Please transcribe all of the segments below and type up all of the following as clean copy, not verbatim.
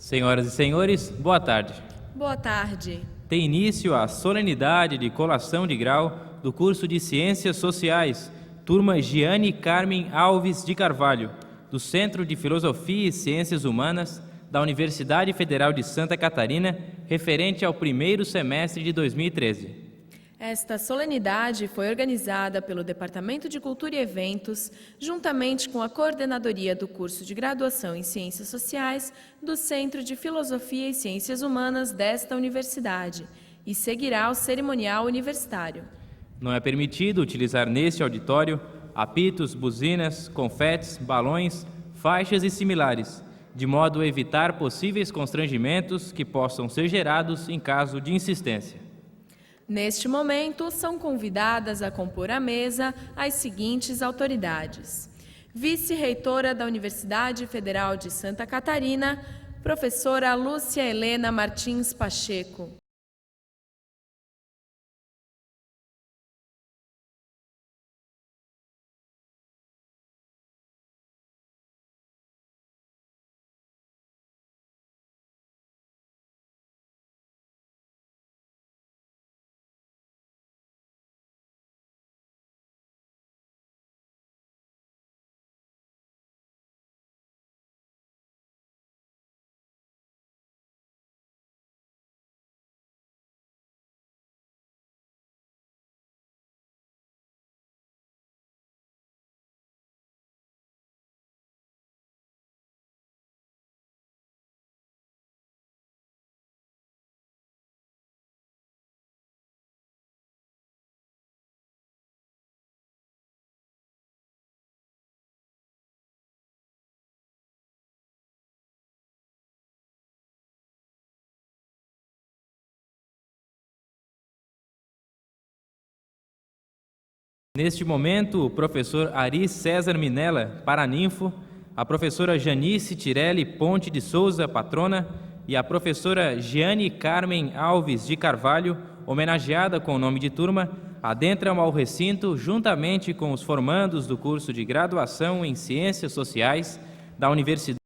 Senhoras e senhores, boa tarde. Boa tarde. Tem início a solenidade de colação de grau do curso de Ciências Sociais, turma Giane Carmen Alves de Carvalho, do Centro de Filosofia e Ciências Humanas da Universidade Federal de Santa Catarina, referente ao primeiro semestre de 2013. Esta solenidade foi organizada pelo Departamento de Cultura e Eventos, juntamente com a coordenadoria do curso de graduação em Ciências Sociais do Centro de Filosofia e Ciências Humanas desta universidade, e seguirá o cerimonial universitário. Não é permitido utilizar neste auditório apitos, buzinas, confetes, balões, faixas e similares, de modo a evitar possíveis constrangimentos que possam ser gerados em caso de insistência. Neste momento, são convidadas a compor a mesa as seguintes autoridades: vice-reitora da Universidade Federal de Santa Catarina, professora Lúcia Helena Martins Pacheco. Neste momento, o professor Ari César Minella, paraninfo, a professora Janice Tirelli Ponte de Souza, patrona, e a professora Giane Carmen Alves de Carvalho, homenageada com o nome de turma, adentram ao recinto juntamente com os formandos do curso de graduação em Ciências Sociais da Universidade.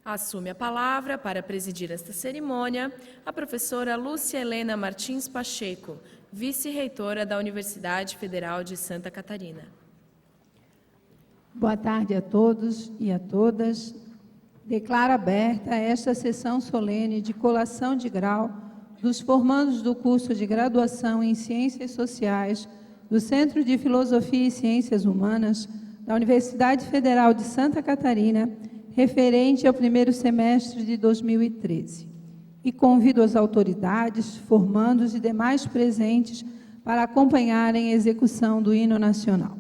Assume a palavra para presidir esta cerimônia a professora Lúcia Helena Martins Pacheco, vice-reitora da Universidade Federal de Santa Catarina. Boa tarde a todos e a todas. Declaro aberta esta sessão solene de colação de grau dos formandos do curso de graduação em Ciências Sociais do Centro de Filosofia e Ciências Humanas da Universidade Federal de Santa Catarina, referente ao primeiro semestre de 2013. E convido as autoridades, formandos e demais presentes para acompanharem a execução do hino nacional.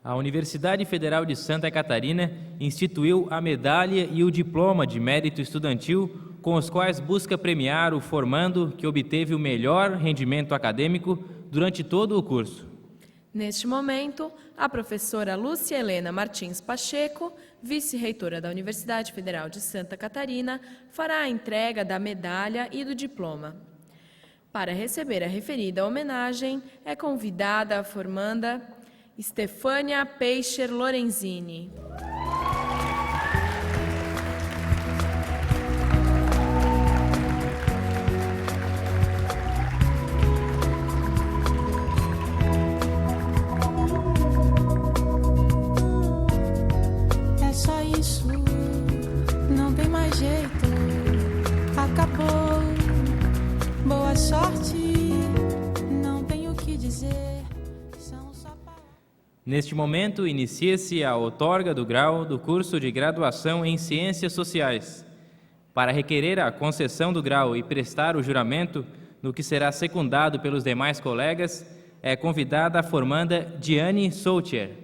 A Universidade Federal de Santa Catarina instituiu a medalha e o diploma de mérito estudantil, com os quais busca premiar o formando que obteve o melhor rendimento acadêmico durante todo o curso. Neste momento, a professora Lúcia Helena Martins Pacheco, vice-reitora da Universidade Federal de Santa Catarina, fará a entrega da medalha e do diploma. Para receber a referida homenagem, é convidada a formanda Stefânia Peixer Lorenzini. É só isso, não tem mais jeito, acabou. Boa sorte, não tenho o que dizer. Neste momento, inicia-se a outorga do grau do curso de graduação em Ciências Sociais. Para requerer a concessão do grau e prestar o juramento, no que será secundado pelos demais colegas, é convidada a formanda Diane Soutier.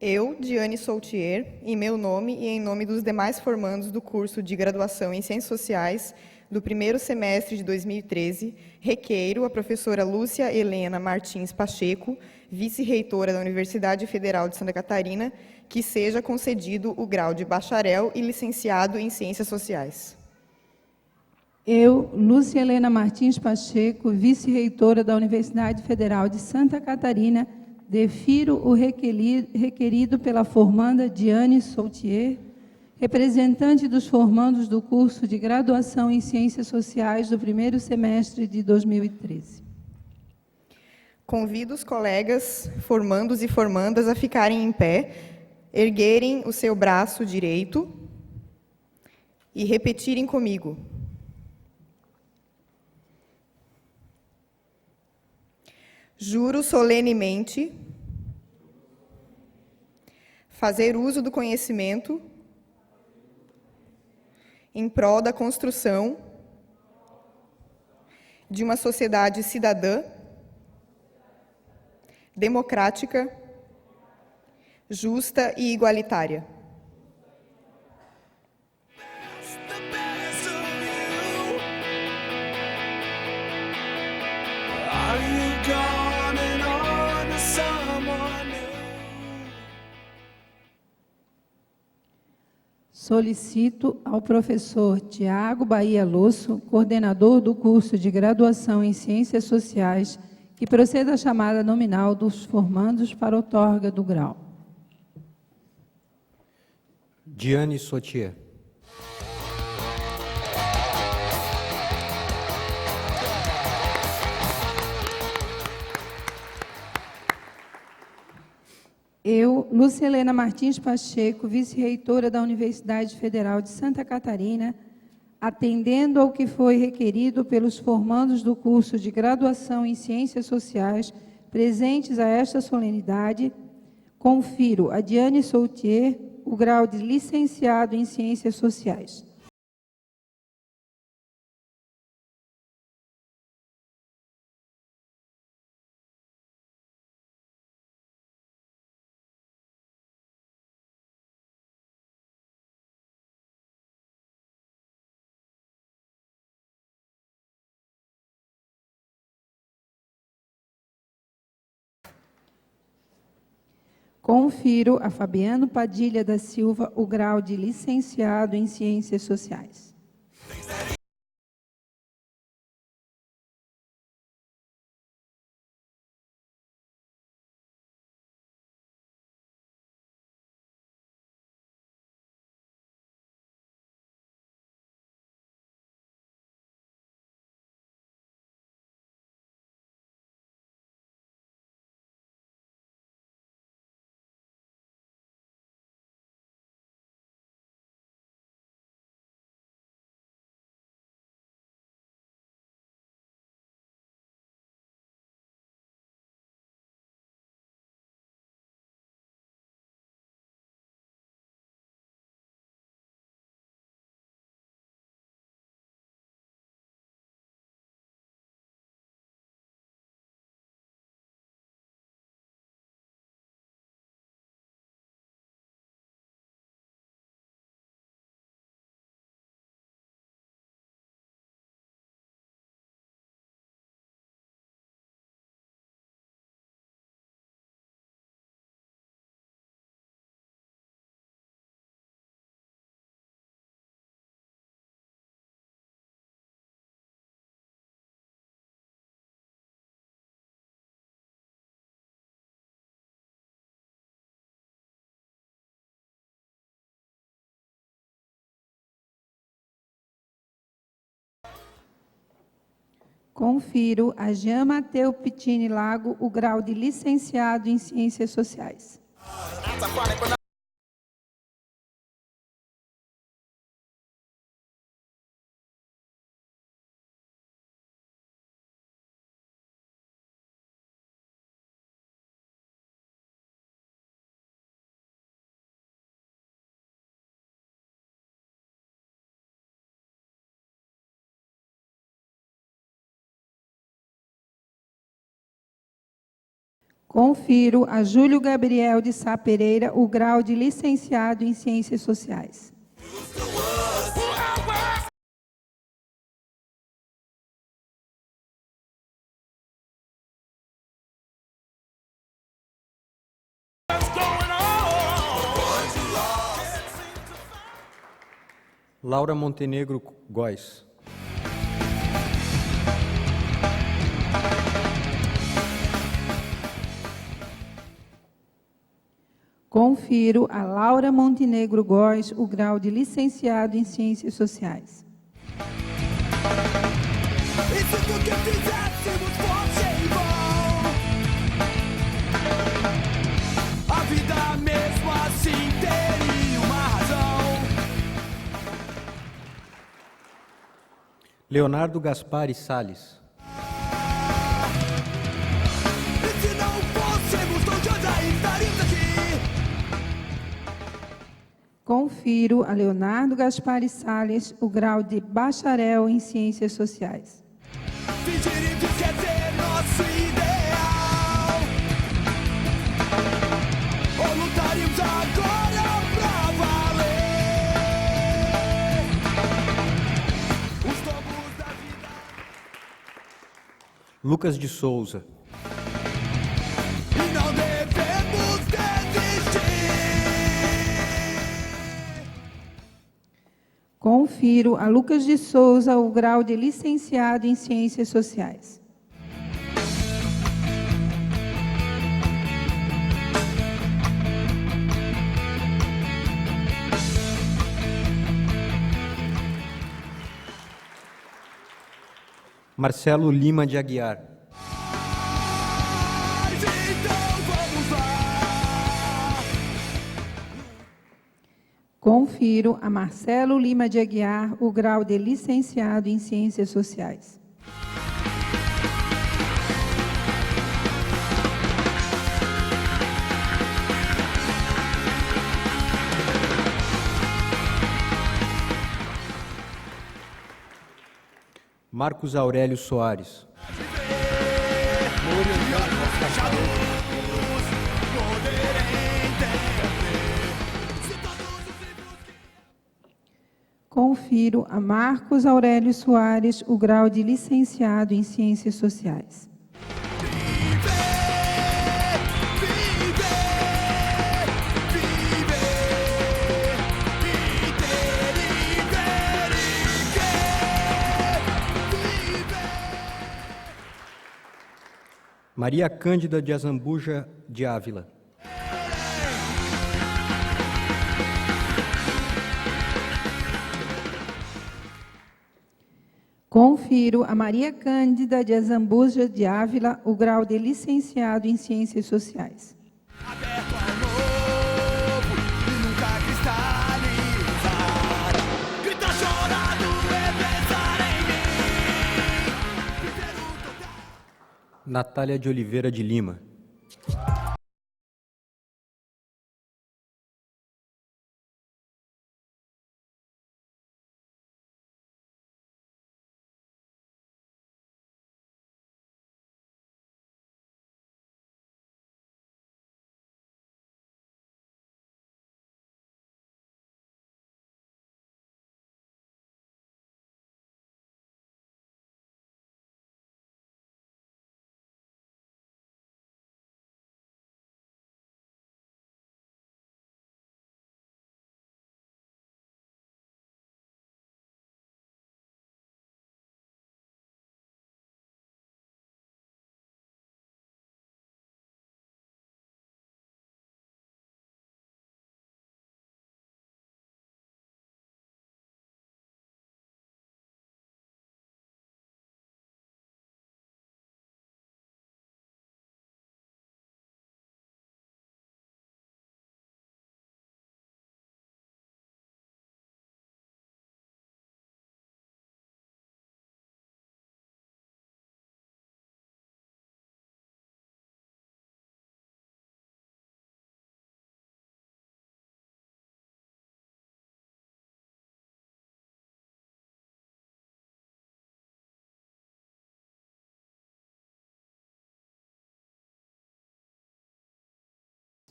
Eu, Diane Soutier, em meu nome e em nome dos demais formandos do curso de graduação em Ciências Sociais do primeiro semestre de 2013, requeiro a professora Lúcia Helena Martins Pacheco, vice-reitora da Universidade Federal de Santa Catarina, que seja concedido o grau de bacharel e licenciado em Ciências Sociais. Eu, Lúcia Helena Martins Pacheco, vice-reitora da Universidade Federal de Santa Catarina, defiro o requerido pela formanda Diane Soutier, representante dos formandos do curso de graduação em Ciências Sociais do primeiro semestre de 2013. Convido os colegas formandos e formandas a ficarem em pé, erguerem o seu braço direito e repetirem comigo. Juro solenemente fazer uso do conhecimento em prol da construção de uma sociedade cidadã, democrática, justa e igualitária. Solicito ao professor Tiago Bahia Losso, coordenador do curso de graduação em Ciências Sociais, que proceda à chamada nominal dos formandos para outorga do grau. Diane Soutier. Eu, Lúcia Helena Martins Pacheco, vice-reitora da Universidade Federal de Santa Catarina, atendendo ao que foi requerido pelos formandos do curso de graduação em Ciências Sociais presentes a esta solenidade, confiro a Diane Soutier o grau de licenciado em Ciências Sociais. Confiro a Fabiano Padilha da Silva o grau de licenciado em Ciências Sociais. Confiro a Jean Mateu Pittini Lago o grau de licenciado em Ciências Sociais. Confiro a Júlio Gabriel de Sá Pereira o grau de licenciado em Ciências Sociais. Laura Montenegro Góes. Confiro a Laura Montenegro Góes o grau de licenciado em Ciências Sociais. E se tudo que fizéssemos fosse em vão, a vida mesmo assim teria uma razão. Leonardo Gaspari Salles. E se não fôssemos todos aí estaríamos aqui. Confiro a Leonardo Gaspari Salles o grau de bacharel em Ciências Sociais. Fingir e esquecer nosso ideal, ou lutaríamos agora pra valer os tombos da vida. Lucas de Souza. E não devemos desistir. Confiro a Lucas de Souza o grau de licenciado em Ciências Sociais. Marcelo Lima de Aguiar. Mas então vamos lá. Confiro a Marcelo Lima de Aguiar o grau de licenciado em Ciências Sociais. Marcos Aurélio Soares. Confiro a Marcos Aurélio Soares o grau de licenciado em Ciências Sociais. Maria Cândida de Azambuja de Ávila. Confiro a Maria Cândida de Azambuja de Ávila o grau de licenciado em Ciências Sociais. Aberto ao novo e nunca cristalizar. Gritar chorado é pensar em mim. Natália de Oliveira de Lima.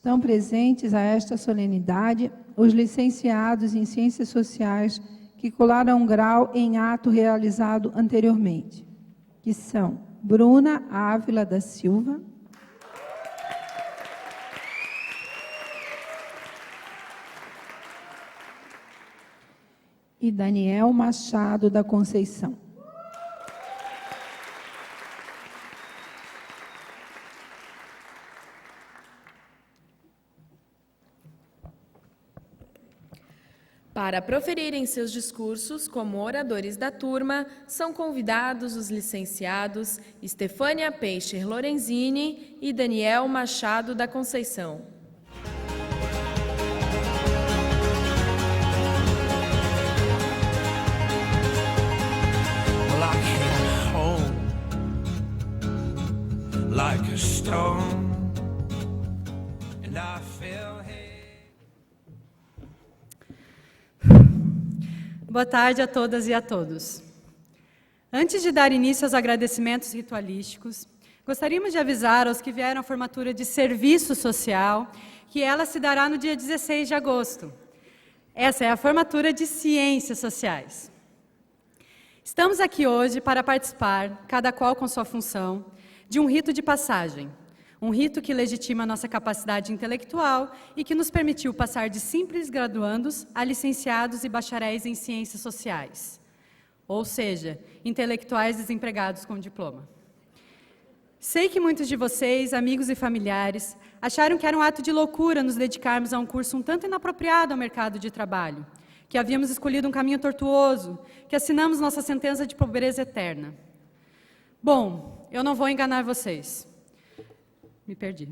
Estão presentes a esta solenidade os licenciados em Ciências Sociais que colaram grau em ato realizado anteriormente, que são Bruna Ávila da Silva, e Daniel Machado da Conceição. Para proferirem seus discursos como oradores da turma, são convidados os licenciados Estefânia Peixe Lorenzini e Daniel Machado da Conceição. Like a stone, and I fell Boa tarde a todas e a todos. Antes de dar início aos agradecimentos ritualísticos, gostaríamos de avisar aos que vieram à formatura de Serviço Social que ela se dará no dia 16 de agosto. Essa é a formatura de Ciências Sociais. Estamos aqui hoje para participar, cada qual com sua função, de um rito de passagem, um rito que legitima nossa capacidade intelectual e que nos permitiu passar de simples graduandos a licenciados e bacharéis em ciências sociais, ou seja, intelectuais desempregados com diploma. Sei que muitos de vocês, amigos e familiares, acharam que era um ato de loucura nos dedicarmos a um curso um tanto inapropriado ao mercado de trabalho, que havíamos escolhido um caminho tortuoso, que assinamos nossa sentença de pobreza eterna. Bom, eu não vou enganar vocês. Me perdi.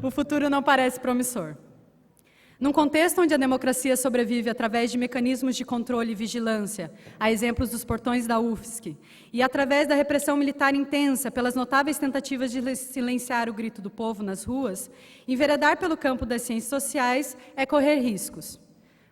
O futuro não parece promissor. Num contexto onde a democracia sobrevive através de mecanismos de controle e vigilância, a exemplos dos portões da UFSC, e através da repressão militar intensa pelas notáveis tentativas de silenciar o grito do povo nas ruas, enveredar pelo campo das ciências sociais é correr riscos.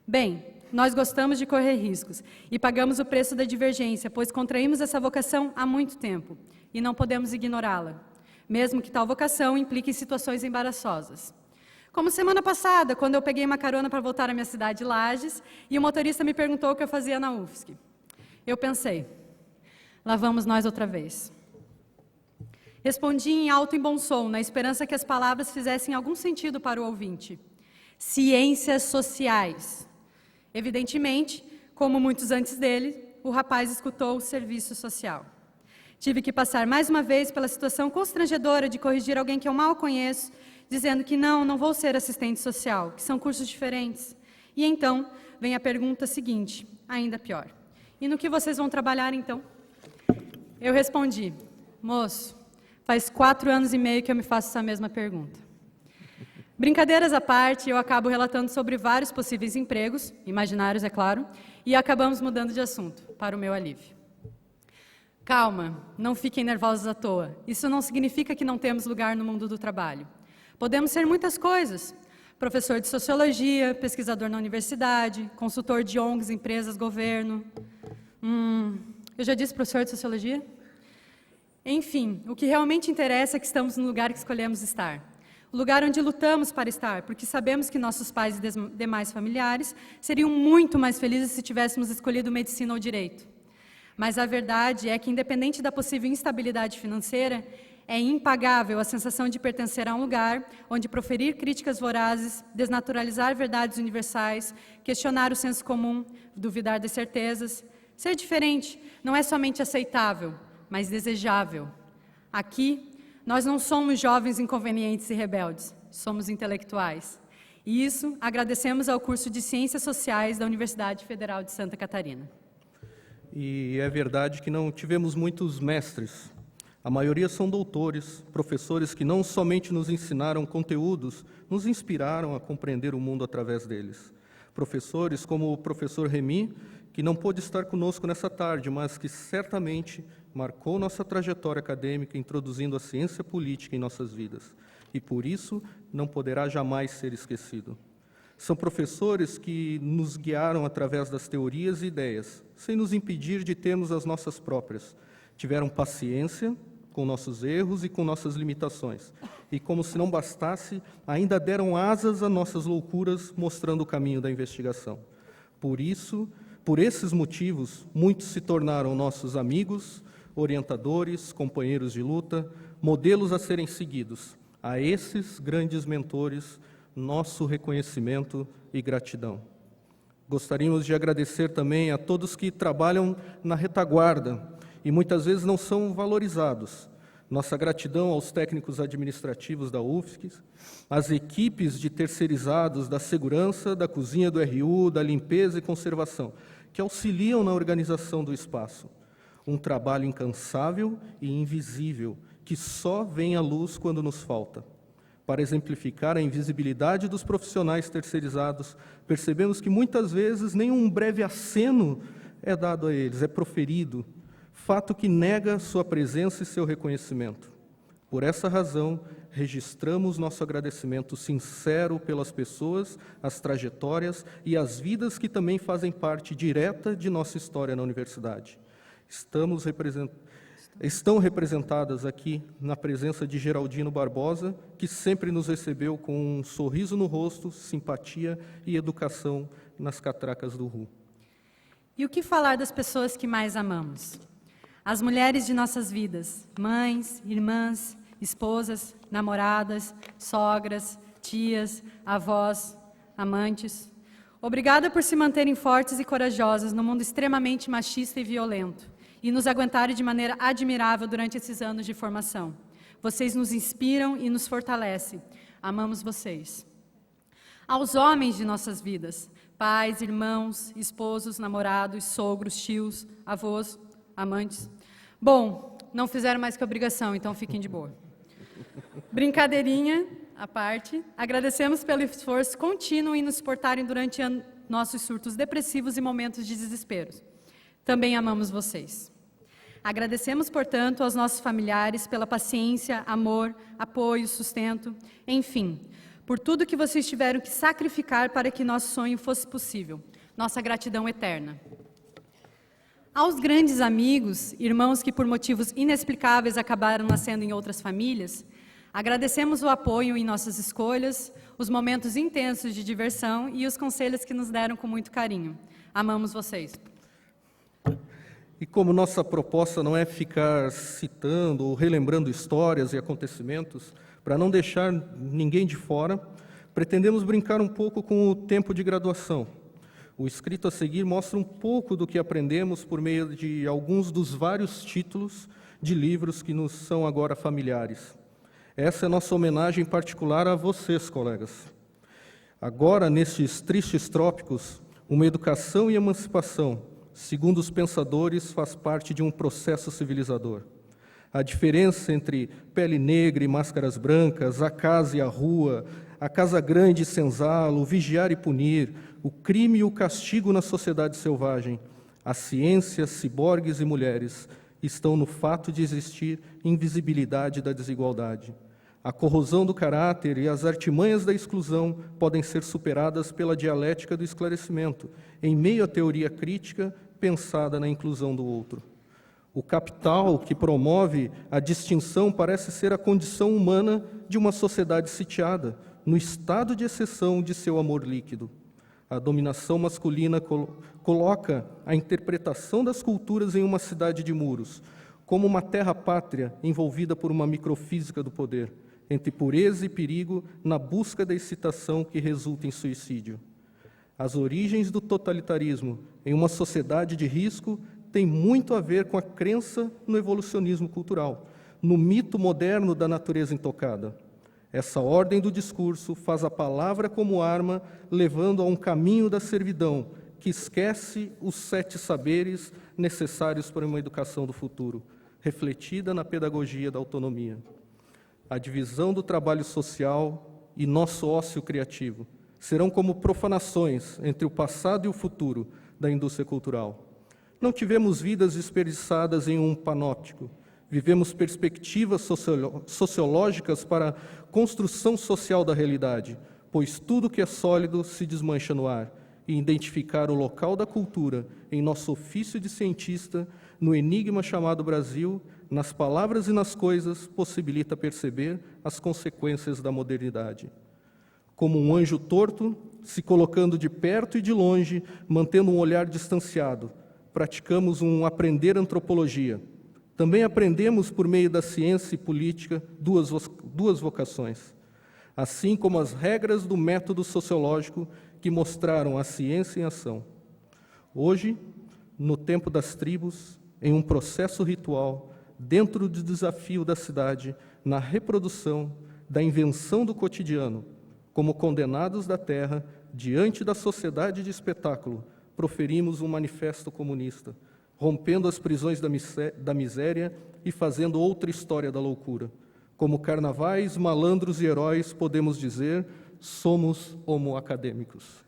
Bem, nós gostamos de correr riscos e pagamos o preço da divergência, pois contraímos essa vocação há muito tempo e não podemos ignorá-la, mesmo que tal vocação implique situações embaraçosas. Como semana passada, quando eu peguei uma carona para voltar à minha cidade, Lages, e o motorista me perguntou o que eu fazia na UFSC. Eu pensei, lá vamos nós outra vez. Respondi em alto e bom som, na esperança que as palavras fizessem algum sentido para o ouvinte. Ciências Sociais. Evidentemente, como muitos antes dele, o rapaz escutou o serviço social. Tive que passar mais uma vez pela situação constrangedora de corrigir alguém que eu mal conheço, dizendo que não vou ser assistente social, que são cursos diferentes. E então, vem a pergunta seguinte, ainda pior. E no que vocês vão trabalhar, então? Eu respondi, moço, faz 4 anos e meio que eu me faço essa mesma pergunta. Brincadeiras à parte, eu acabo relatando sobre vários possíveis empregos, imaginários, é claro, e acabamos mudando de assunto, para o meu alívio. Calma, não fiquem nervosos à toa. Isso não significa que não temos lugar no mundo do trabalho. Podemos ser muitas coisas. Professor de Sociologia, pesquisador na universidade, consultor de ONGs, empresas, governo. Eu já disse professor de Sociologia? Enfim, o que realmente interessa é que estamos no lugar que escolhemos estar. O lugar onde lutamos para estar, porque sabemos que nossos pais e demais familiares seriam muito mais felizes se tivéssemos escolhido medicina ou direito. Mas a verdade é que, independente da possível instabilidade financeira, é impagável a sensação de pertencer a um lugar onde proferir críticas vorazes, desnaturalizar verdades universais, questionar o senso comum, duvidar das certezas. Ser diferente não é somente aceitável, mas desejável. Aqui, nós não somos jovens inconvenientes e rebeldes, somos intelectuais. E isso agradecemos ao curso de Ciências Sociais da Universidade Federal de Santa Catarina. E é verdade que não tivemos muitos mestres. A maioria são doutores, professores que não somente nos ensinaram conteúdos, nos inspiraram a compreender o mundo através deles. Professores como o professor Remy, que não pôde estar conosco nessa tarde, mas que certamente marcou nossa trajetória acadêmica, introduzindo a ciência política em nossas vidas. E por isso não poderá jamais ser esquecido. São professores que nos guiaram através das teorias e ideias, sem nos impedir de termos as nossas próprias. Tiveram paciência, com nossos erros e com nossas limitações. E como se não bastasse, ainda deram asas a nossas loucuras, mostrando o caminho da investigação. Por esses motivos, muitos se tornaram nossos amigos, orientadores, companheiros de luta, modelos a serem seguidos. A esses grandes mentores, nosso reconhecimento e gratidão. Gostaríamos de agradecer também a todos que trabalham na retaguarda e muitas vezes não são valorizados. Nossa gratidão aos técnicos administrativos da UFSC, às equipes de terceirizados da segurança, da cozinha do RU, da limpeza e conservação, que auxiliam na organização do espaço. Um trabalho incansável e invisível, que só vem à luz quando nos falta. Para exemplificar a invisibilidade dos profissionais terceirizados, percebemos que muitas vezes nem um breve aceno é dado a eles, é proferido, fato que nega sua presença e seu reconhecimento. Por essa razão, registramos nosso agradecimento sincero pelas pessoas, as trajetórias e as vidas que também fazem parte direta de nossa história na universidade. Estão representadas aqui na presença de Geraldino Barbosa, que sempre nos recebeu com um sorriso no rosto, simpatia e educação nas catracas do RU. E o que falar das pessoas que mais amamos? As mulheres de nossas vidas, mães, irmãs, esposas, namoradas, sogras, tias, avós, amantes. Obrigada por se manterem fortes e corajosas no mundo extremamente machista e violento, e nos aguentarem de maneira admirável durante esses anos de formação. Vocês nos inspiram e nos fortalecem. Amamos vocês. Aos homens de nossas vidas, pais, irmãos, esposos, namorados, sogros, tios, avós, amantes. Bom, não fizeram mais que obrigação, então fiquem de boa. Brincadeirinha à parte, agradecemos pelo esforço contínuo em nos suportarem durante nossos surtos depressivos e momentos de desespero. Também amamos vocês. Agradecemos, portanto, aos nossos familiares pela paciência, amor, apoio, sustento, enfim, por tudo que vocês tiveram que sacrificar para que nosso sonho fosse possível. Nossa gratidão eterna. Aos grandes amigos, irmãos que por motivos inexplicáveis acabaram nascendo em outras famílias, agradecemos o apoio em nossas escolhas, os momentos intensos de diversão e os conselhos que nos deram com muito carinho. Amamos vocês. E como nossa proposta não é ficar citando ou relembrando histórias e acontecimentos, para não deixar ninguém de fora, pretendemos brincar um pouco com o tempo de graduação. O escrito a seguir mostra um pouco do que aprendemos por meio de alguns dos vários títulos de livros que nos são agora familiares. Essa é a nossa homenagem particular a vocês, colegas. Agora, nestes tristes trópicos, uma educação e emancipação, segundo os pensadores, faz parte de um processo civilizador. A diferença entre pele negra e máscaras brancas, a casa e a rua, a casa grande e senzala, o vigiar e punir, o crime e o castigo na sociedade selvagem, a ciência, ciborgues e mulheres, estão no fato de existir invisibilidade da desigualdade. A corrosão do caráter e as artimanhas da exclusão podem ser superadas pela dialética do esclarecimento, em meio à teoria crítica pensada na inclusão do outro. O capital que promove a distinção parece ser a condição humana de uma sociedade sitiada, no estado de exceção de seu amor líquido. A dominação masculina coloca a interpretação das culturas em uma cidade de muros, como uma terra-pátria envolvida por uma microfísica do poder, entre pureza e perigo, na busca da excitação que resulta em suicídio. As origens do totalitarismo em uma sociedade de risco têm muito a ver com a crença no evolucionismo cultural, no mito moderno da natureza intocada. Essa ordem do discurso faz a palavra como arma, levando a um caminho da servidão, que esquece os 7 saberes necessários para uma educação do futuro, refletida na pedagogia da autonomia. A divisão do trabalho social e nosso ócio criativo serão como profanações entre o passado e o futuro da indústria cultural. Não tivemos vidas desperdiçadas em um panóptico. Vivemos perspectivas sociológicas para a construção social da realidade, pois tudo que é sólido se desmancha no ar, e identificar o local da cultura em nosso ofício de cientista, no enigma chamado Brasil, nas palavras e nas coisas, possibilita perceber as consequências da modernidade. Como um anjo torto, se colocando de perto e de longe, mantendo um olhar distanciado, praticamos um aprender antropologia. Também aprendemos, por meio da ciência e política, duas vocações, assim como as regras do método sociológico que mostraram a ciência em ação. Hoje, no tempo das tribos, em um processo ritual, dentro do desafio da cidade, na reprodução, da invenção do cotidiano, como condenados da terra, diante da sociedade de espetáculo, proferimos um manifesto comunista, rompendo as prisões da miséria e fazendo outra história da loucura. Como carnavais, malandros e heróis, podemos dizer, somos homo-acadêmicos.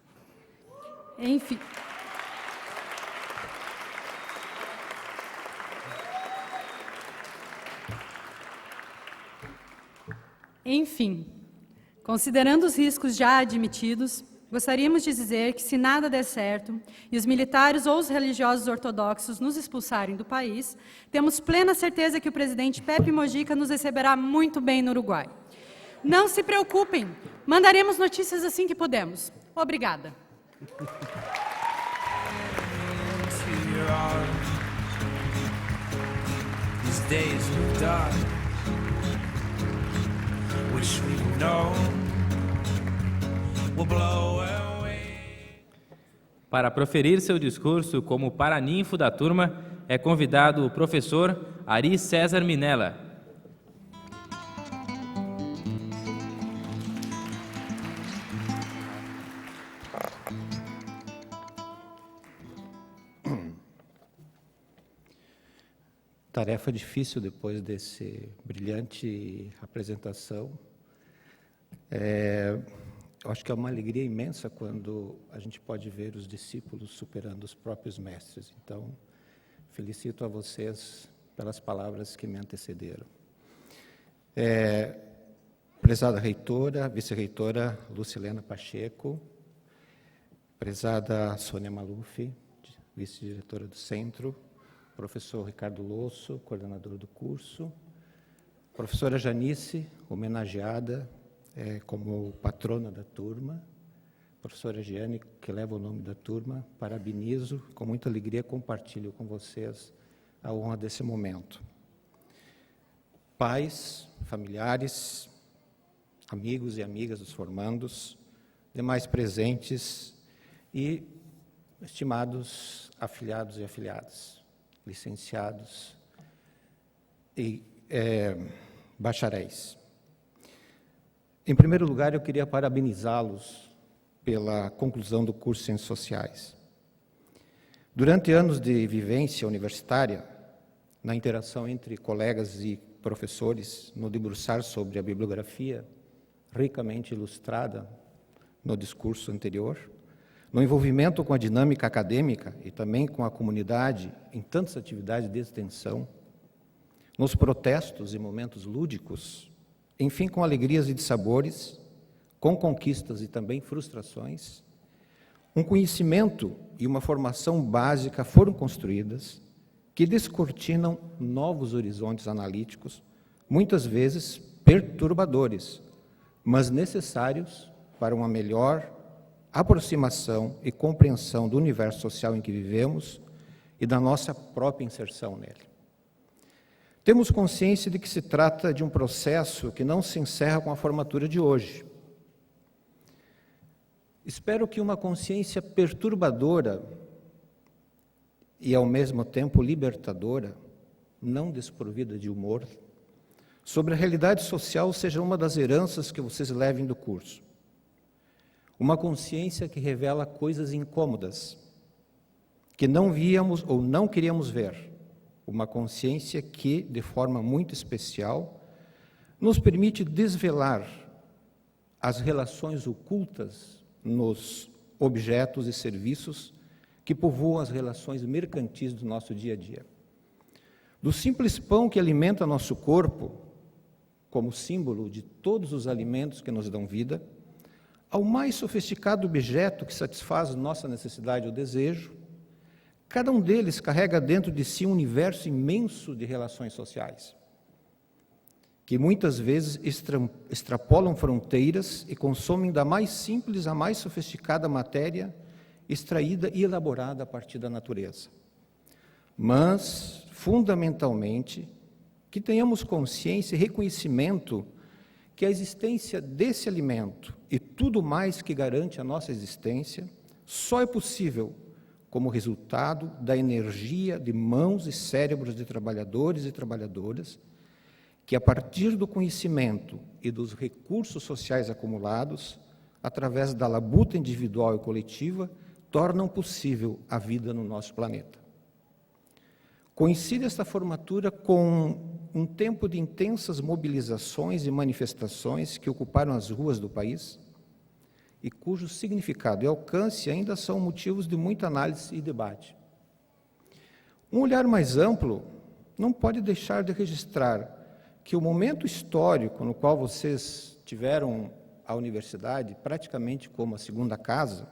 Enfim. Enfim, considerando os riscos já admitidos, gostaríamos de dizer que, se nada der certo e os militares ou os religiosos ortodoxos nos expulsarem do país, temos plena certeza que o presidente Pepe Mojica nos receberá muito bem no Uruguai. Não se preocupem, mandaremos notícias assim que podemos. Obrigada. Para proferir seu discurso como paraninfo da turma, é convidado o professor Ari César Minella. Tarefa difícil depois desse brilhante apresentação. Eu acho que é uma alegria imensa quando a gente pode ver os discípulos superando os próprios mestres. Então, felicito a vocês pelas palavras que me antecederam. Prezada reitora, vice-reitora Lucilena Pacheco, prezada Sônia Maluf, vice-diretora do Centro, professor Ricardo Losso, coordenador do curso, professora Janice, homenageada como patrona da turma, professora Giane, que leva o nome da turma, parabenizo, com muita alegria compartilho com vocês a honra desse momento. Pais, familiares, amigos e amigas dos formandos, demais presentes e estimados afiliados e afiliadas, licenciados e bacharéis. Em primeiro lugar, eu queria parabenizá-los pela conclusão do curso de Ciências Sociais. Durante anos de vivência universitária, na interação entre colegas e professores, no debruçar sobre a bibliografia ricamente ilustrada no discurso anterior, no envolvimento com a dinâmica acadêmica e também com a comunidade em tantas atividades de extensão, nos protestos e momentos lúdicos, enfim, com alegrias e dissabores, com conquistas e também frustrações, um conhecimento e uma formação básica foram construídas que descortinam novos horizontes analíticos, muitas vezes perturbadores, mas necessários para uma melhor aproximação e compreensão do universo social em que vivemos e da nossa própria inserção nele. Temos consciência de que se trata de um processo que não se encerra com a formatura de hoje. Espero que uma consciência perturbadora e, ao mesmo tempo, libertadora, não desprovida de humor, sobre a realidade social seja uma das heranças que vocês levem do curso. Uma consciência que revela coisas incômodas, que não víamos ou não queríamos ver. Uma consciência que, de forma muito especial, nos permite desvelar as relações ocultas nos objetos e serviços que povoam as relações mercantis do nosso dia a dia. Do simples pão que alimenta nosso corpo, como símbolo de todos os alimentos que nos dão vida, ao mais sofisticado objeto que satisfaz nossa necessidade ou desejo, Cada um deles carrega dentro de si um universo imenso de relações sociais, que muitas vezes extrapolam fronteiras e consomem da mais simples à mais sofisticada matéria extraída e elaborada a partir da natureza. Mas, fundamentalmente, que tenhamos consciência e reconhecimento que a existência desse alimento e tudo mais que garante a nossa existência só é possível como resultado da energia de mãos e cérebros de trabalhadores e trabalhadoras que, a partir do conhecimento e dos recursos sociais acumulados, através da labuta individual e coletiva, tornam possível a vida no nosso planeta. Coincide esta formatura com um tempo de intensas mobilizações e manifestações que ocuparam as ruas do país e cujo significado e alcance ainda são motivos de muita análise e debate. Um olhar mais amplo não pode deixar de registrar que o momento histórico no qual vocês tiveram a universidade, praticamente como a segunda casa,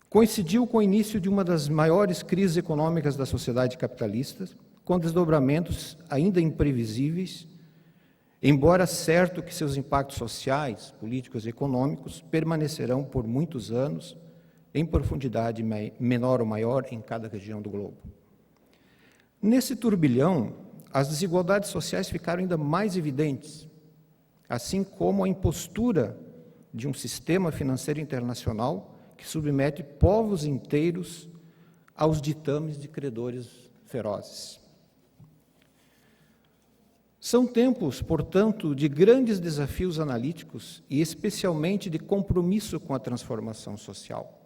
coincidiu com o início de uma das maiores crises econômicas da sociedade capitalista, com desdobramentos ainda imprevisíveis, embora certo que seus impactos sociais, políticos e econômicos permanecerão por muitos anos, em profundidade menor ou maior em cada região do globo. Nesse turbilhão, as desigualdades sociais ficaram ainda mais evidentes, assim como a impostura de um sistema financeiro internacional que submete povos inteiros aos ditames de credores ferozes. São tempos, portanto, de grandes desafios analíticos e especialmente de compromisso com a transformação social.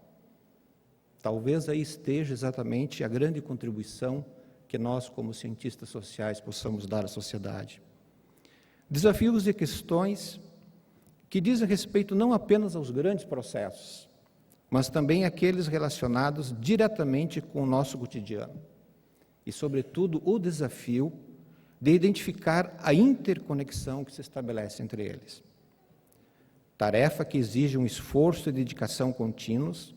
Talvez aí esteja exatamente a grande contribuição que nós, como cientistas sociais, possamos dar à sociedade. Desafios e questões que dizem respeito não apenas aos grandes processos, mas também àqueles relacionados diretamente com o nosso cotidiano. E, sobretudo, o desafio de identificar a interconexão que se estabelece entre eles. Tarefa que exige um esforço e dedicação contínuos,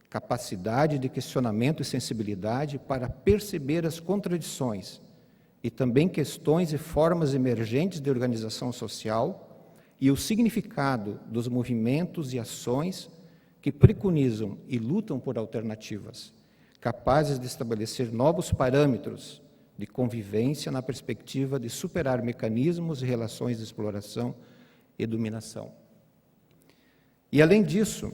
capacidade de questionamento e sensibilidade para perceber as contradições e também questões e formas emergentes de organização social e o significado dos movimentos e ações que preconizam e lutam por alternativas, capazes de estabelecer novos parâmetros de convivência na perspectiva de superar mecanismos e relações de exploração e dominação. E, além disso,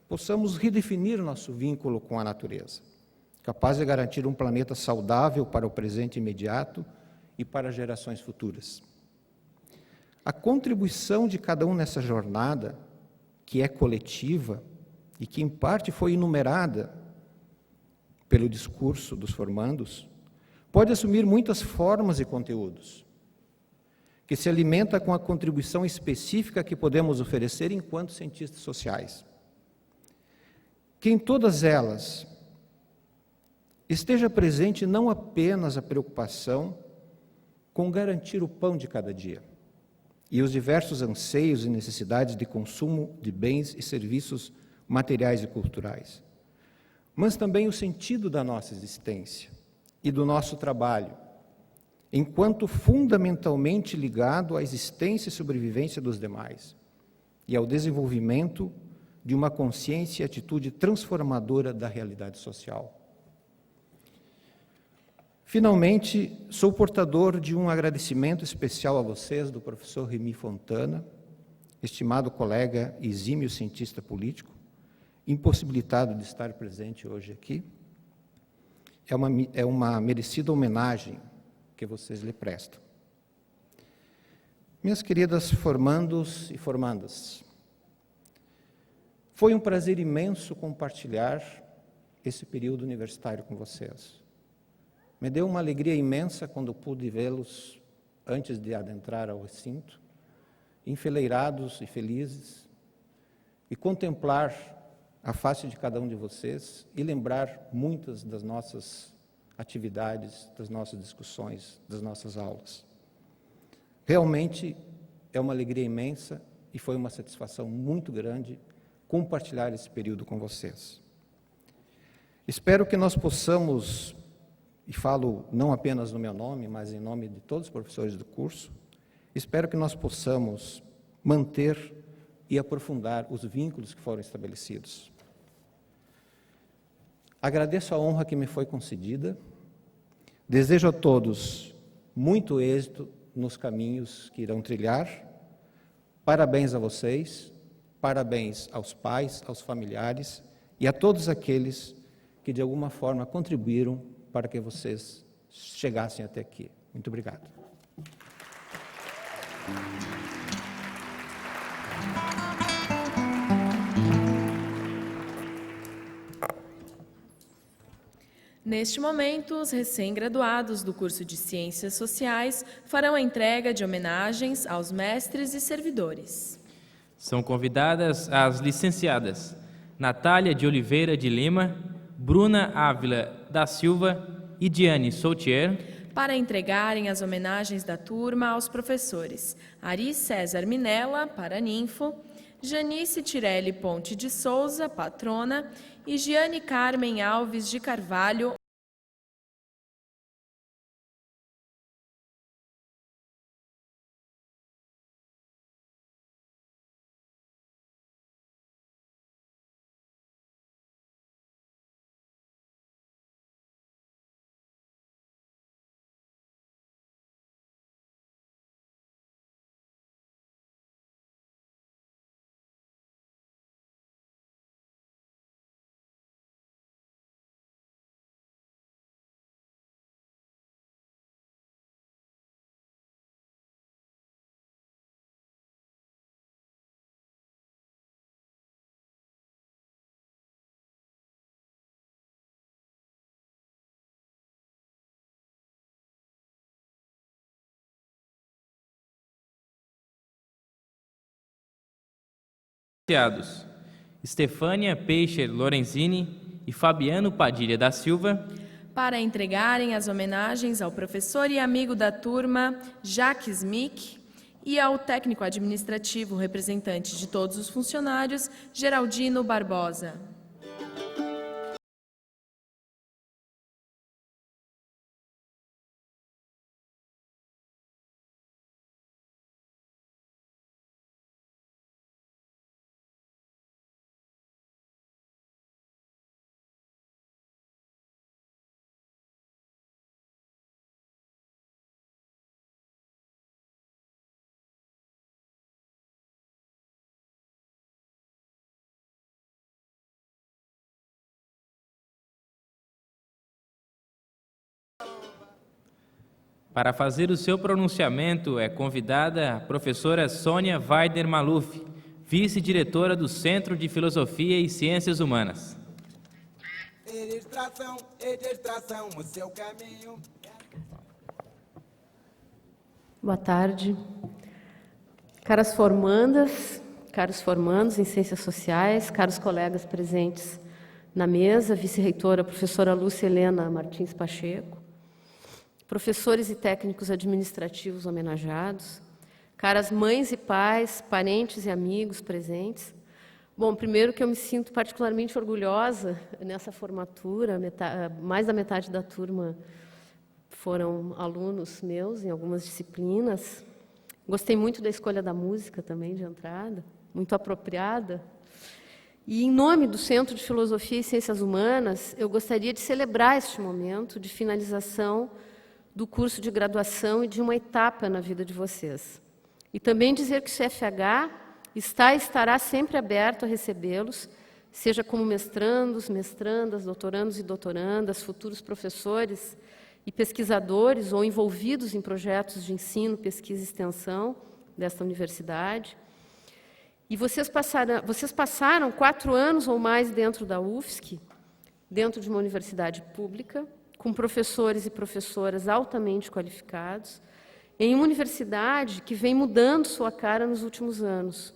possamos redefinir nosso vínculo com a natureza, capaz de garantir um planeta saudável para o presente imediato e para gerações futuras. A contribuição de cada um nessa jornada, que é coletiva e que, em parte, foi enumerada pelo discurso dos formandos, pode assumir muitas formas e conteúdos, que se alimenta com a contribuição específica que podemos oferecer enquanto cientistas sociais. Que em todas elas esteja presente não apenas a preocupação com garantir o pão de cada dia e os diversos anseios e necessidades de consumo de bens e serviços materiais e culturais, mas também o sentido da nossa existência e do nosso trabalho, enquanto fundamentalmente ligado à existência e sobrevivência dos demais e ao desenvolvimento de uma consciência e atitude transformadora da realidade social. Finalmente, sou portador de um agradecimento especial a vocês, do professor Remy Fontana, estimado colega e exímio cientista político, impossibilitado de estar presente hoje aqui. É uma merecida homenagem que vocês lhe prestam. Minhas queridas formandos e formandas, foi um prazer imenso compartilhar esse período universitário com vocês. Me deu uma alegria imensa quando pude vê-los antes de adentrar ao recinto, enfileirados e felizes, e contemplar a face de cada um de vocês e lembrar muitas das nossas atividades, das nossas discussões, das nossas aulas. Realmente é uma alegria imensa e foi uma satisfação muito grande compartilhar esse período com vocês. Espero que nós possamos, e falo não apenas no meu nome, mas em nome de todos os professores do curso, espero que nós possamos manter e aprofundar os vínculos que foram estabelecidos. Agradeço a honra que me foi concedida, desejo a todos muito êxito nos caminhos que irão trilhar. Parabéns a vocês, parabéns aos pais, aos familiares e a todos aqueles que de alguma forma contribuíram para que vocês chegassem até aqui. Muito obrigado. Neste momento, os recém-graduados do curso de Ciências Sociais farão a entrega de homenagens aos mestres e servidores. São convidadas as licenciadas Natália de Oliveira de Lima, Bruna Ávila da Silva e Diane Soutier, para entregarem as homenagens da turma aos professores Ari César Minella, paraninfo, Janice Tirelli Ponte de Souza, patrona, e Giane Carmen Alves de Carvalho, Estefânia Peixe Lorenzini e Fabiano Padilha da Silva, para entregarem as homenagens ao professor e amigo da turma Jacques Mick e ao técnico administrativo representante de todos os funcionários Geraldino Barbosa. Para fazer o seu pronunciamento, é convidada a professora Sônia Weider Maluf, vice-diretora do Centro de Filosofia e Ciências Humanas. Distração, o seu caminho. Boa tarde. Caras formandas, caros formandos em Ciências Sociais, caros colegas presentes na mesa, vice-reitora, professora Lúcia Helena Martins Pacheco, professores e técnicos administrativos homenageados, caras mães e pais, parentes e amigos presentes. Bom, primeiro que eu me sinto particularmente orgulhosa nessa formatura, mais da metade da turma foram alunos meus em algumas disciplinas. Gostei muito da escolha da música também de entrada, muito apropriada. E em nome do Centro de Filosofia e Ciências Humanas, eu gostaria de celebrar este momento de finalização do curso de graduação e de uma etapa na vida de vocês. E também dizer que o CFH está e estará sempre aberto a recebê-los, seja como mestrandos, mestrandas, doutorandos e doutorandas, futuros professores e pesquisadores ou envolvidos em projetos de ensino, pesquisa e extensão desta universidade. E vocês passaram 4 anos ou mais dentro da UFSC, dentro de uma universidade pública, com professores e professoras altamente qualificados, em uma universidade que vem mudando sua cara nos últimos anos,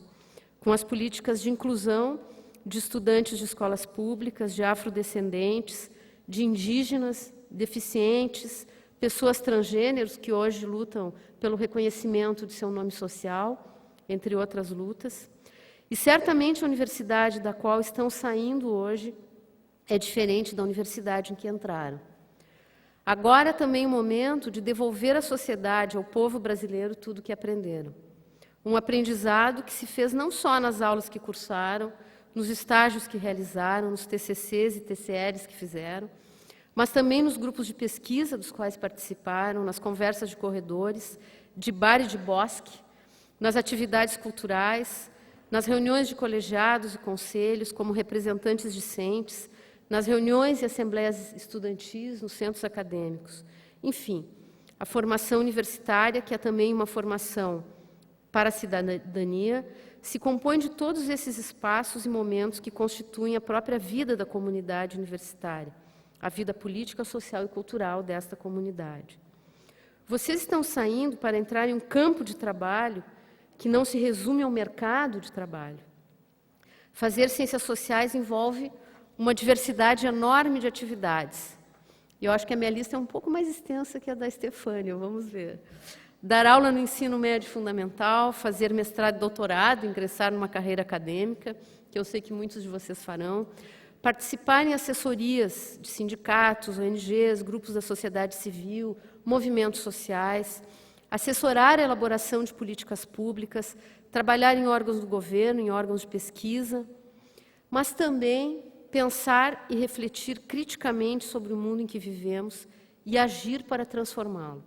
com as políticas de inclusão de estudantes de escolas públicas, de afrodescendentes, de indígenas, deficientes, pessoas transgêneros que hoje lutam pelo reconhecimento de seu nome social, entre outras lutas. E certamente a universidade da qual estão saindo hoje é diferente da universidade em que entraram. Agora é também o momento de devolver à sociedade, ao povo brasileiro, tudo o que aprenderam. Um aprendizado que se fez não só nas aulas que cursaram, nos estágios que realizaram, nos TCCs e TCLs que fizeram, mas também nos grupos de pesquisa dos quais participaram, nas conversas de corredores, de bar e de bosque, nas atividades culturais, nas reuniões de colegiados e conselhos como representantes discentes, nas reuniões e assembleias estudantis, nos centros acadêmicos. Enfim, a formação universitária, que é também uma formação para a cidadania, se compõe de todos esses espaços e momentos que constituem a própria vida da comunidade universitária, a vida política, social e cultural desta comunidade. Vocês estão saindo para entrar em um campo de trabalho que não se resume ao mercado de trabalho. Fazer ciências sociais envolve uma diversidade enorme de atividades. E eu acho que a minha lista é um pouco mais extensa que a da Estefânia, vamos ver. Dar aula no ensino médio fundamental, fazer mestrado e doutorado, ingressar numa carreira acadêmica, que eu sei que muitos de vocês farão, participar em assessorias de sindicatos, ONGs, grupos da sociedade civil, movimentos sociais, assessorar a elaboração de políticas públicas, trabalhar em órgãos do governo, em órgãos de pesquisa, mas também pensar e refletir criticamente sobre o mundo em que vivemos e agir para transformá-lo.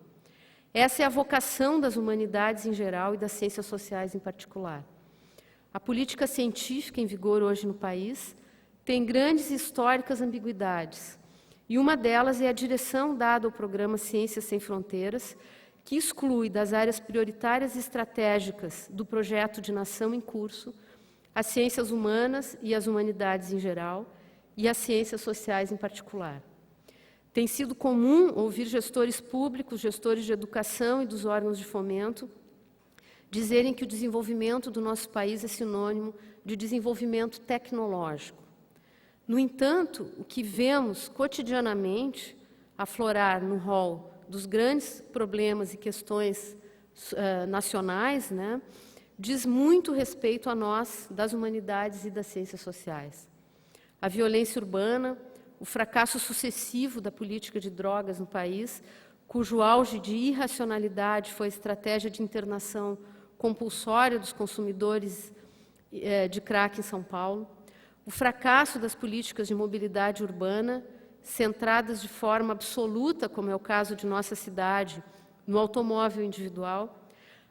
Essa é a vocação das humanidades em geral e das ciências sociais em particular. A política científica em vigor hoje no país tem grandes e históricas ambiguidades, e uma delas é a direção dada ao programa Ciências Sem Fronteiras, que exclui das áreas prioritárias e estratégicas do projeto de nação em curso as ciências humanas e as humanidades em geral, e as ciências sociais em particular. Tem sido comum ouvir gestores públicos, gestores de educação e dos órgãos de fomento dizerem que o desenvolvimento do nosso país é sinônimo de desenvolvimento tecnológico. No entanto, o que vemos cotidianamente aflorar no rol dos grandes problemas e questões nacionais, né, diz muito respeito a nós, das humanidades e das ciências sociais. A violência urbana, o fracasso sucessivo da política de drogas no país, cujo auge de irracionalidade foi a estratégia de internação compulsória dos consumidores de crack em São Paulo, o fracasso das políticas de mobilidade urbana, centradas de forma absoluta, como é o caso de nossa cidade, no automóvel individual,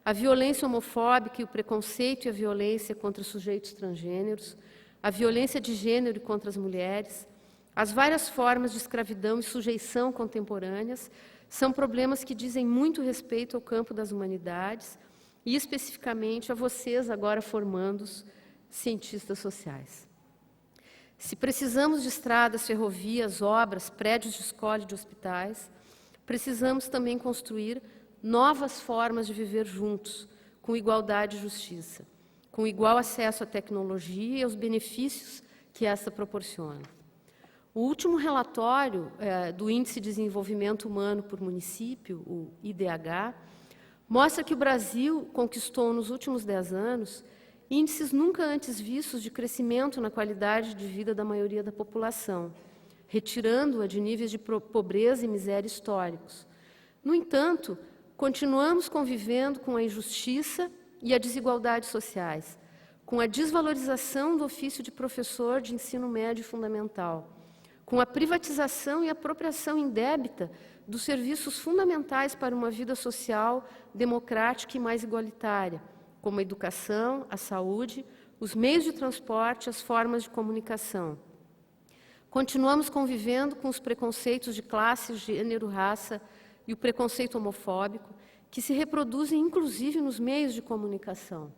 a violência homofóbica e o preconceito e a violência contra sujeitos transgêneros, a violência de gênero e contra as mulheres, as várias formas de escravidão e sujeição contemporâneas são problemas que dizem muito respeito ao campo das humanidades e, especificamente, a vocês, agora formandos, cientistas sociais. Se precisamos de estradas, ferrovias, obras, prédios de escola e de hospitais, precisamos também construir novas formas de viver juntos, com igualdade e justiça, com igual acesso à tecnologia e aos benefícios que esta proporciona. O último relatório do Índice de Desenvolvimento Humano por Município, o IDH, mostra que o Brasil conquistou nos últimos 10 anos índices nunca antes vistos de crescimento na qualidade de vida da maioria da população, retirando-a de níveis de pobreza e miséria históricos. No entanto, continuamos convivendo com a injustiça e a desigualdade sociais, com a desvalorização do ofício de professor de ensino médio fundamental, com a privatização e apropriação indébita dos serviços fundamentais para uma vida social democrática e mais igualitária, como a educação, a saúde, os meios de transporte, as formas de comunicação. Continuamos convivendo com os preconceitos de classe, gênero, raça e o preconceito homofóbico, que se reproduzem inclusive nos meios de comunicação,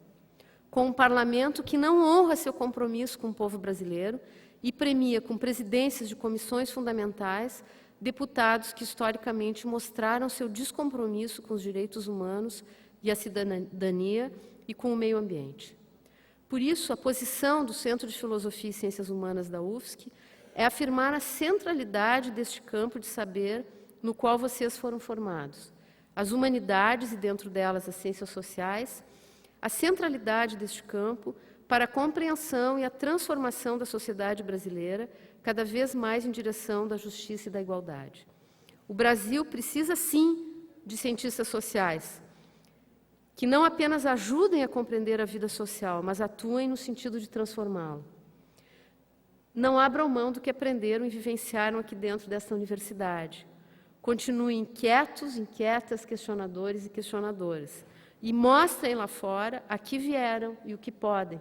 com um parlamento que não honra seu compromisso com o povo brasileiro e premia com presidências de comissões fundamentais deputados que historicamente mostraram seu descompromisso com os direitos humanos e a cidadania e com o meio ambiente. Por isso, a posição do Centro de Filosofia e Ciências Humanas da UFSC é afirmar a centralidade deste campo de saber no qual vocês foram formados, as humanidades e, dentro delas, as ciências sociais, a centralidade deste campo para a compreensão e a transformação da sociedade brasileira, cada vez mais em direção da justiça e da igualdade. O Brasil precisa, sim, de cientistas sociais, que não apenas ajudem a compreender a vida social, mas atuem no sentido de transformá-la. Não abram mão do que aprenderam e vivenciaram aqui dentro desta universidade. Continuem inquietos, inquietas, questionadores e questionadoras. E mostrem lá fora a que vieram e o que podem.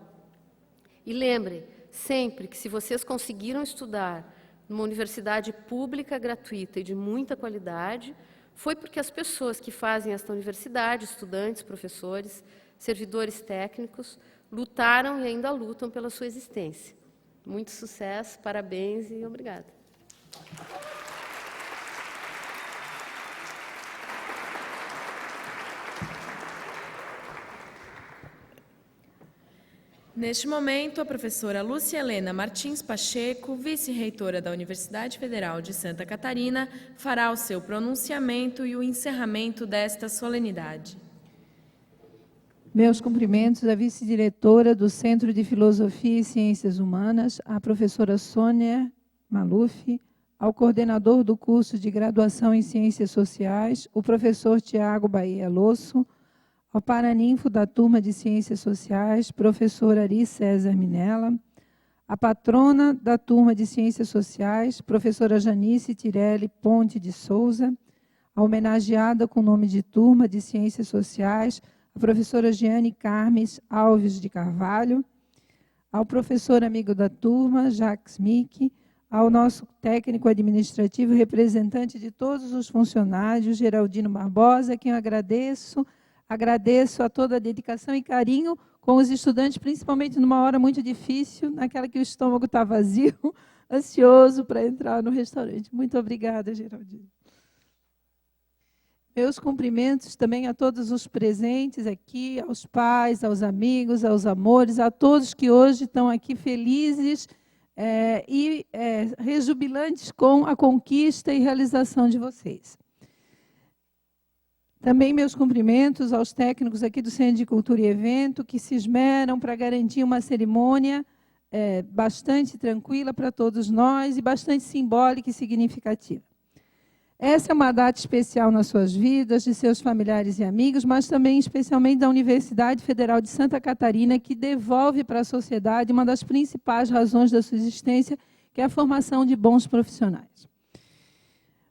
E lembrem sempre que, se vocês conseguiram estudar numa universidade pública, gratuita e de muita qualidade, foi porque as pessoas que fazem esta universidade, estudantes, professores, servidores técnicos, lutaram e ainda lutam pela sua existência. Muito sucesso, parabéns e obrigada. Neste momento, a professora Lúcia Helena Martins Pacheco, vice-reitora da Universidade Federal de Santa Catarina, fará o seu pronunciamento e o encerramento desta solenidade. Meus cumprimentos à vice-diretora do Centro de Filosofia e Ciências Humanas, a professora Sônia Maluf, ao coordenador do curso de graduação em Ciências Sociais, o professor Tiago Bahia Losso, ao paraninfo da turma de Ciências Sociais, professor Ari César Minella, a patrona da turma de Ciências Sociais, professora Janice Tirelli Ponte de Souza, a homenageada com nome de turma de Ciências Sociais, a professora Giane Carmes Alves de Carvalho, ao professor amigo da turma, Jacques Mick, ao nosso técnico administrativo, representante de todos os funcionários, Geraldino Barbosa, a quem eu agradeço a toda a dedicação e carinho com os estudantes, principalmente numa hora muito difícil, naquela que o estômago está vazio, ansioso para entrar no restaurante. Muito obrigada, Geraldino. Meus cumprimentos também a todos os presentes aqui, aos pais, aos amigos, aos amores, a todos que hoje estão aqui felizes e rejubilantes com a conquista e realização de vocês. Também meus cumprimentos aos técnicos aqui do Centro de Cultura e Evento, que se esmeram para garantir uma cerimônia bastante tranquila para todos nós e bastante simbólica e significativa. Essa é uma data especial nas suas vidas, de seus familiares e amigos, mas também especialmente da Universidade Federal de Santa Catarina, que devolve para a sociedade uma das principais razões da sua existência, que é a formação de bons profissionais.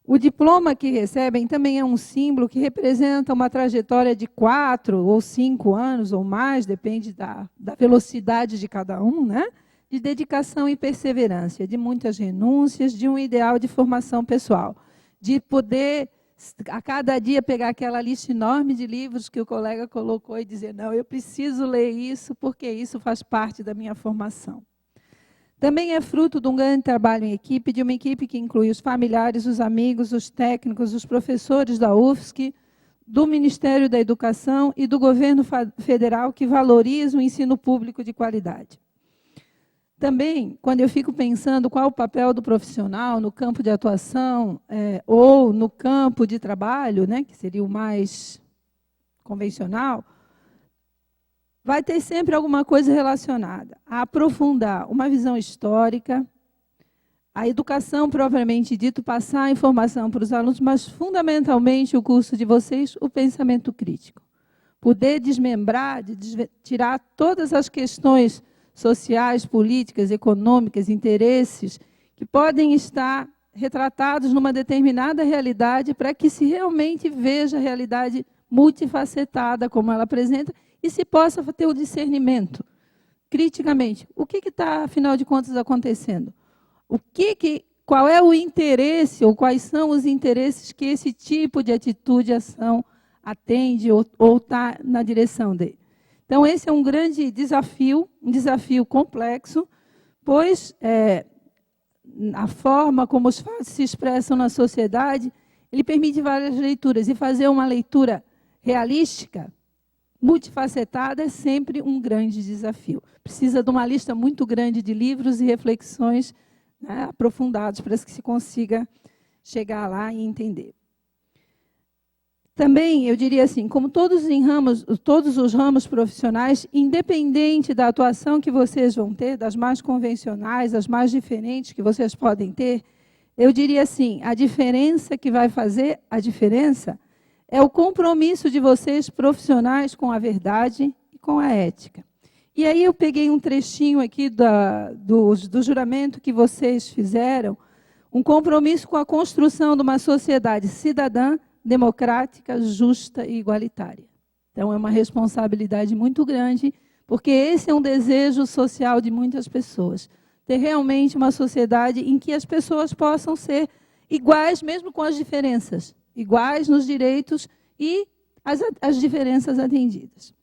O diploma que recebem também é um símbolo que representa uma trajetória de 4 ou 5 anos ou mais, depende da velocidade de cada um, né? De dedicação e perseverança, de muitas renúncias, de um ideal de formação pessoal, de poder, a cada dia, pegar aquela lista enorme de livros que o colega colocou e dizer, não, eu preciso ler isso, porque isso faz parte da minha formação. Também é fruto de um grande trabalho em equipe, de uma equipe que inclui os familiares, os amigos, os técnicos, os professores da UFSC, do Ministério da Educação e do Governo Federal, que valorizam o ensino público de qualidade. Também, quando eu fico pensando qual é o papel do profissional no campo de atuação ou no campo de trabalho, né, que seria o mais convencional, vai ter sempre alguma coisa relacionada a aprofundar uma visão histórica, a educação propriamente dito, passar a informação para os alunos, mas, fundamentalmente, o curso de vocês, o pensamento crítico. Poder desmembrar, tirar todas as questões sociais, políticas, econômicas, interesses, que podem estar retratados numa determinada realidade para que se realmente veja a realidade multifacetada como ela apresenta e se possa ter o discernimento, criticamente. O que está, afinal de contas, acontecendo? Qual é o interesse, ou quais são os interesses que esse tipo de atitude e ação atende ou está na direção dele? Então, esse é um grande desafio, um desafio complexo, pois a forma como os fatos se expressam na sociedade, ele permite várias leituras, e fazer uma leitura realística, multifacetada, é sempre um grande desafio. Precisa de uma lista muito grande de livros e reflexões, né, aprofundados para que se consiga chegar lá e entender. Também, eu diria assim, como todos os ramos profissionais, independente da atuação que vocês vão ter, das mais convencionais, das mais diferentes que vocês podem ter, eu diria assim, a diferença que vai fazer a diferença é o compromisso de vocês profissionais com a verdade e com a ética. E aí eu peguei um trechinho aqui do juramento que vocês fizeram, um compromisso com a construção de uma sociedade cidadã, democrática, justa e igualitária. Então, é uma responsabilidade muito grande, porque esse é um desejo social de muitas pessoas. Ter realmente uma sociedade em que as pessoas possam ser iguais, mesmo com as diferenças, iguais nos direitos e as diferenças atendidas.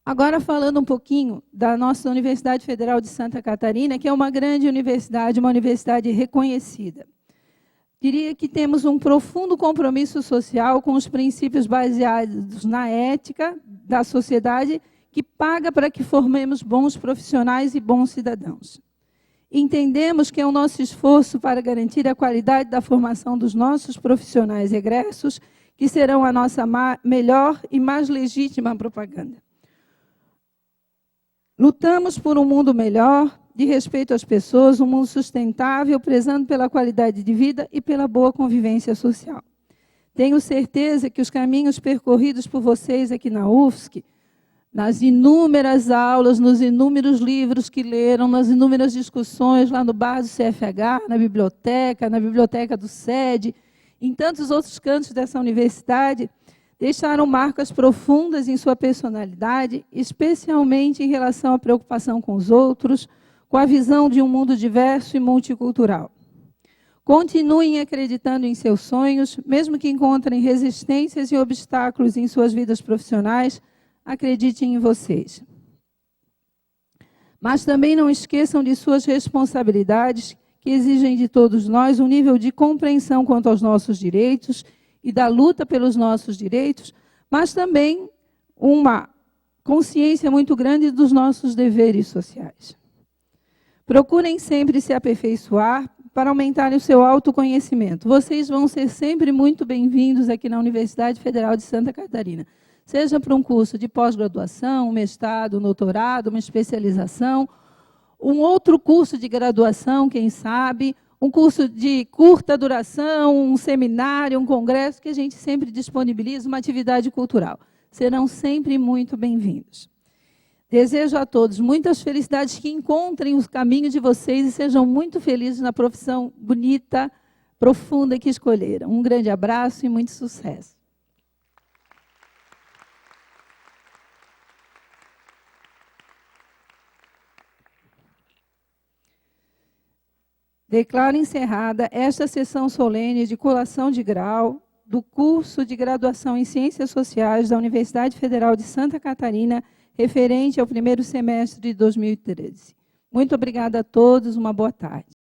Agora, falando um pouquinho da nossa Universidade Federal de Santa Catarina, que é uma grande universidade, uma universidade reconhecida. Diria que temos um profundo compromisso social com os princípios baseados na ética da sociedade, que paga para que formemos bons profissionais e bons cidadãos. Entendemos que é o nosso esforço para garantir a qualidade da formação dos nossos profissionais egressos que serão a nossa melhor e mais legítima propaganda. Lutamos por um mundo melhor, de respeito às pessoas, um mundo sustentável, prezando pela qualidade de vida e pela boa convivência social. Tenho certeza que os caminhos percorridos por vocês aqui na UFSC, nas inúmeras aulas, nos inúmeros livros que leram, nas inúmeras discussões lá no bar do CFH, na biblioteca do SED, em tantos outros cantos dessa universidade, deixaram marcas profundas em sua personalidade, especialmente em relação à preocupação com os outros, com a visão de um mundo diverso e multicultural. Continuem acreditando em seus sonhos, mesmo que encontrem resistências e obstáculos em suas vidas profissionais, acreditem em vocês. Mas também não esqueçam de suas responsabilidades, que exigem de todos nós um nível de compreensão quanto aos nossos direitos e da luta pelos nossos direitos, mas também uma consciência muito grande dos nossos deveres sociais. Procurem sempre se aperfeiçoar para aumentarem o seu autoconhecimento. Vocês vão ser sempre muito bem-vindos aqui na Universidade Federal de Santa Catarina, seja para um curso de pós-graduação, um mestrado, um doutorado, uma especialização, um outro curso de graduação, quem sabe, um curso de curta duração, um seminário, um congresso, que a gente sempre disponibiliza, uma atividade cultural. Serão sempre muito bem-vindos. Desejo a todos muitas felicidades, que encontrem os caminhos de vocês e sejam muito felizes na profissão bonita, profunda que escolheram. Um grande abraço e muito sucesso. Declaro encerrada esta sessão solene de colação de grau do curso de graduação em Ciências Sociais da Universidade Federal de Santa Catarina, referente ao primeiro semestre de 2013. Muito obrigada a todos, uma boa tarde.